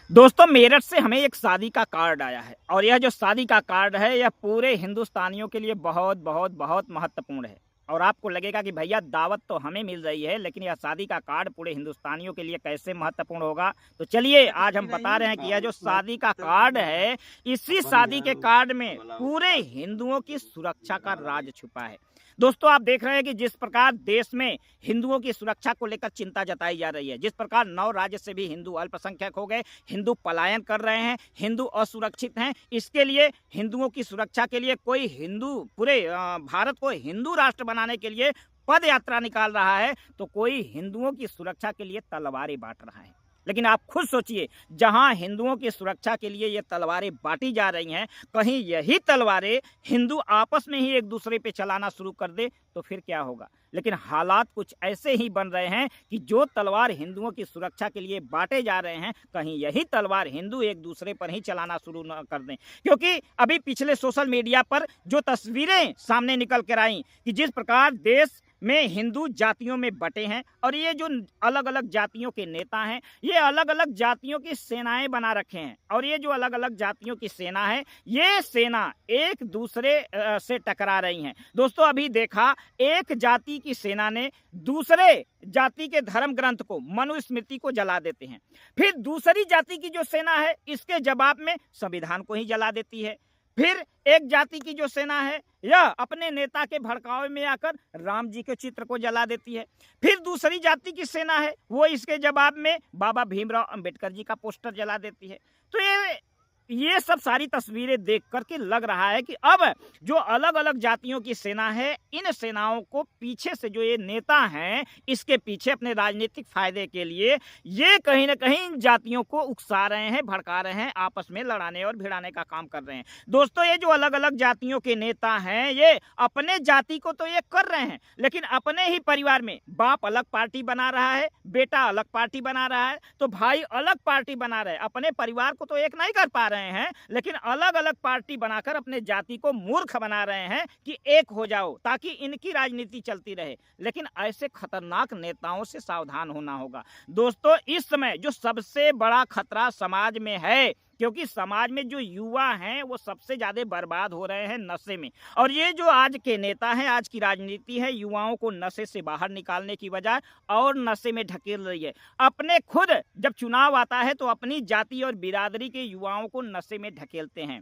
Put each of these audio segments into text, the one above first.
दोस्तों मेरठ से हमें एक शादी का कार्ड आया है और यह जो शादी का कार्ड है यह पूरे हिंदुस्तानियों के लिए बहुत बहुत बहुत महत्वपूर्ण है। और आपको लगेगा कि भैया दावत तो हमें मिल रही है लेकिन यह शादी का कार्ड पूरे हिंदुस्तानियों के लिए कैसे महत्वपूर्ण होगा। तो चलिए आज हम बता रहे हैं कि यह जो शादी का कार्ड है इसी शादी के कार्ड में पूरे हिंदुओं की सुरक्षा का राज छुपा है। दोस्तों आप देख रहे हैं कि जिस प्रकार देश में हिंदुओं की सुरक्षा को लेकर चिंता जताई जा रही है, जिस प्रकार 9 राज्य से भी हिंदू अल्पसंख्यक हो गए, हिंदू पलायन कर रहे हैं, हिंदू असुरक्षित हैं, इसके लिए हिंदुओं की सुरक्षा के लिए कोई हिंदू पूरे भारत को हिंदू राष्ट्र बनाने के लिए पद यात्रा निकाल रहा है, तो कोई हिंदुओं की सुरक्षा के लिए तलवारें बांट रहा है। लेकिन आप खुद सोचिए, जहां हिंदुओं की सुरक्षा के लिए ये तलवारें बांटी जा रही हैं, कहीं यही तलवारें हिंदू आपस में ही एक दूसरे पे चलाना शुरू कर दे तो फिर क्या होगा। लेकिन हालात कुछ ऐसे ही बन रहे हैं कि जो तलवार हिंदुओं की सुरक्षा के लिए बांटे जा रहे हैं, कहीं यही तलवार हिंदू एक दूसरे पर ही चलाना शुरू न कर दें। क्योंकि अभी पिछले सोशल मीडिया पर जो तस्वीरें सामने निकल कर आई कि जिस प्रकार देश में हिंदू जातियों में बटे हैं और ये जो अलग अलग जातियों के नेता हैं ये अलग अलग जातियों की सेनाएं बना रखे हैं, और ये जो अलग अलग जातियों की सेना है ये सेना एक दूसरे से टकरा रही हैं। दोस्तों अभी देखा, एक जाति की सेना ने दूसरे जाति के धर्म ग्रंथ को मनुस्मृति को जला देते हैं, फिर दूसरी जाति की जो सेना है इसके जवाब में संविधान को ही जला देती है। फिर एक जाति की जो सेना है यह अपने नेता के भड़कावे में आकर राम जी के चित्र को जला देती है। फिर दूसरी जाति की सेना है वो इसके जवाब में बाबा भीमराव अंबेडकर जी का पोस्टर जला देती है। तो ये सब सारी तस्वीरें देख करके लग रहा है कि अब जो अलग अलग जातियों की सेना है, इन सेनाओं को पीछे से जो ये नेता हैं इसके पीछे अपने राजनीतिक फायदे के लिए ये कहीं ना कहीं इन जातियों को उकसा रहे हैं, भड़का रहे हैं, आपस में लड़ाने और भिड़ाने का काम कर रहे हैं। दोस्तों ये जो अलग अलग जातियों के नेता हैं ये अपने जाति को तो ये कर रहे हैं, लेकिन अपने ही परिवार में बाप अलग पार्टी बना रहा है, बेटा अलग पार्टी बना रहा है, तो भाई अलग पार्टी बना रहे, अपने परिवार को तो एक नहीं कर पा रहे हैं, लेकिन अलग अलग पार्टी बनाकर अपने जाति को मूर्ख बना रहे हैं कि एक हो जाओ ताकि इनकी राजनीति चलती रहे। लेकिन ऐसे खतरनाक नेताओं से सावधान होना होगा। दोस्तों इस समय जो सबसे बड़ा खतरा समाज में है, क्योंकि समाज में जो युवा हैं वो सबसे ज्यादा बर्बाद हो रहे हैं नशे में, और ये जो आज के नेता हैं, आज की राजनीति है युवाओं को नशे से बाहर निकालने की बजाय और नशे में ढकेल रही है। अपने खुद जब चुनाव आता है तो अपनी जाति और बिरादरी के युवाओं को नशे में ढकेलते हैं।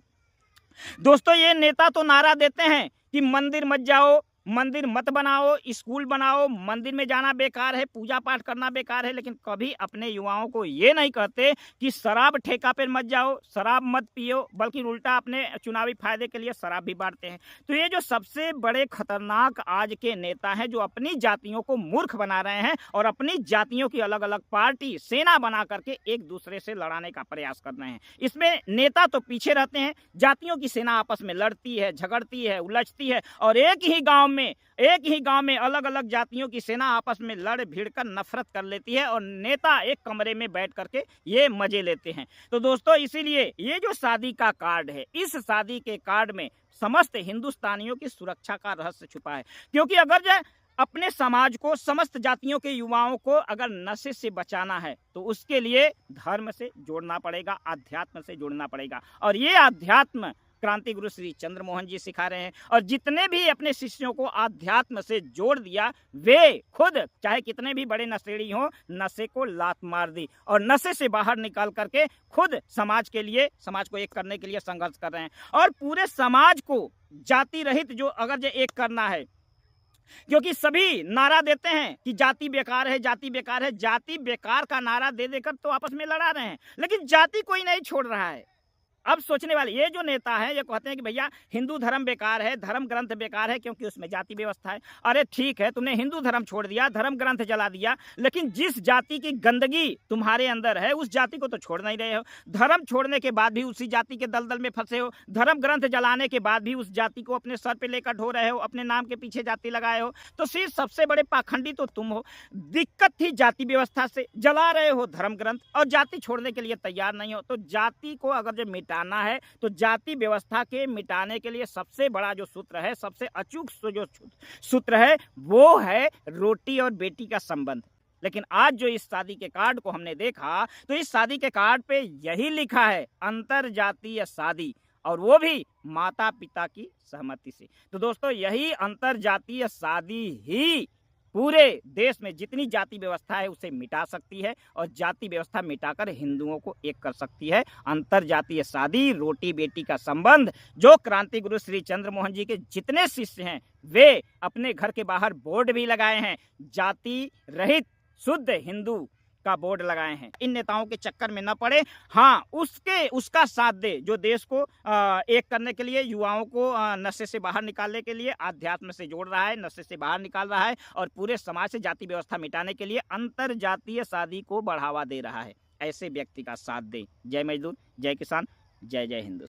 दोस्तों ये नेता तो नारा देते हैं कि मंदिर मत जाओ, मंदिर मत बनाओ, स्कूल बनाओ, मंदिर में जाना बेकार है, पूजा पाठ करना बेकार है, लेकिन कभी अपने युवाओं को ये नहीं कहते कि शराब ठेका पर मत जाओ, शराब मत पियो, बल्कि उल्टा अपने चुनावी फायदे के लिए शराब भी बांटते हैं। तो ये जो सबसे बड़े खतरनाक आज के नेता हैं जो अपनी जातियों को मूर्ख बना रहे हैं और अपनी जातियों की अलग अलग पार्टी सेना बना करके एक दूसरे से लड़ाने का प्रयास कर रहे हैं। इसमें नेता तो पीछे रहते हैं, जातियों की सेना आपस में लड़ती है, झगड़ती है, उलझती है, और एक ही गांव में अलग अलग जातियों की सेना आपस में लड़ भिड़ कर नफरत कर लेती है और नेता एक कमरे में बैठ करके ये मजे लेते हैं। तो दोस्तों इसीलिए ये जो शादी का कार्ड है, इस शादी के कार्ड में समस्त हिंदुस्तानियों की सुरक्षा का रहस्य छुपा है। क्योंकि अगर जो अपने समाज को, समस्त जातियों के युवाओं को अगर नशे से बचाना है तो उसके लिए धर्म से जोड़ना पड़ेगा, अध्यात्म से जोड़ना पड़ेगा, और ये अध्यात्म क्रांति गुरु श्री चंद्रमोहन जी सिखा रहे हैं। और जितने भी अपने शिष्यों को आध्यात्म से जोड़ दिया वे खुद चाहे कितने भी बड़े नशेड़ी हों, नशे को लात मार दी और नशे से बाहर निकाल करके खुद समाज के लिए, समाज को एक करने के लिए संघर्ष कर रहे हैं। और पूरे समाज को जाति रहित जो अगर जो एक करना है, क्योंकि सभी नारा देते हैं कि जाति बेकार है, जाति बेकार है, जाति बेकार का नारा दे देकर तो आपस में लड़ा रहे हैं, लेकिन जाति कोई नहीं छोड़ रहा है। अब सोचने वाले ये जो नेता है ये कहते हैं कि भैया हिंदू धर्म बेकार है, धर्म ग्रंथ बेकार है क्योंकि उसमें जाति व्यवस्था है। अरे ठीक है, तुमने हिंदू धर्म छोड़ दिया, धर्म ग्रंथ जला दिया, लेकिन जिस जाति की गंदगी तुम्हारे अंदर है उस जाति को तो छोड़ नहीं रहे हो। धर्म छोड़ने के बाद भी उसी जाति के दलदल में फंसे हो, धर्म ग्रंथ जलाने के बाद भी उस जाति को अपने सर पे लेकर ढो रहे हो, अपने नाम के पीछे जाति लगाए हो, तो सिर्फ सबसे बड़े पाखंडी तो तुम हो। दिक्कत थी जाति व्यवस्था से, जला रहे हो धर्म ग्रंथ और जाति छोड़ने के लिए तैयार नहीं हो। तो जाति को अगर जो मिटाना है तो जाति व्यवस्था के मिटाने के लिए सबसे बड़ा जो सूत्र है, सबसे अचूक जो सूत्र है वो है रोटी और बेटी का संबंध। लेकिन आज जो इस शादी के कार्ड को हमने देखा, तो इस शादी के कार्ड पे यही लिखा है अंतरजातीय शादी, और वो भी माता-पिता की सहमति से। तो दोस्तों यही अंतरजातीय शादी ही पूरे देश में जितनी जाति व्यवस्था है उसे मिटा सकती है और जाति व्यवस्था मिटाकर हिंदुओं को एक कर सकती है। अंतरजातीय शादी, रोटी बेटी का संबंध, जो क्रांति गुरु श्री चंद्रमोहन जी के जितने शिष्य हैं वे अपने घर के बाहर बोर्ड भी लगाए हैं, जाति रहित शुद्ध हिंदू का बोर्ड लगाए हैं। इन नेताओं के चक्कर में न पड़े, हाँ उसका साथ दे जो देश को एक करने के लिए, युवाओं को नशे से बाहर निकालने के लिए अध्यात्म से जोड़ रहा है, नशे से बाहर निकाल रहा है और पूरे समाज से जाति व्यवस्था मिटाने के लिए अंतरजातीय शादी को बढ़ावा दे रहा है। ऐसे व्यक्ति का साथ दे। जय मजदूर, जय किसान, जय जय हिंदुस्तान।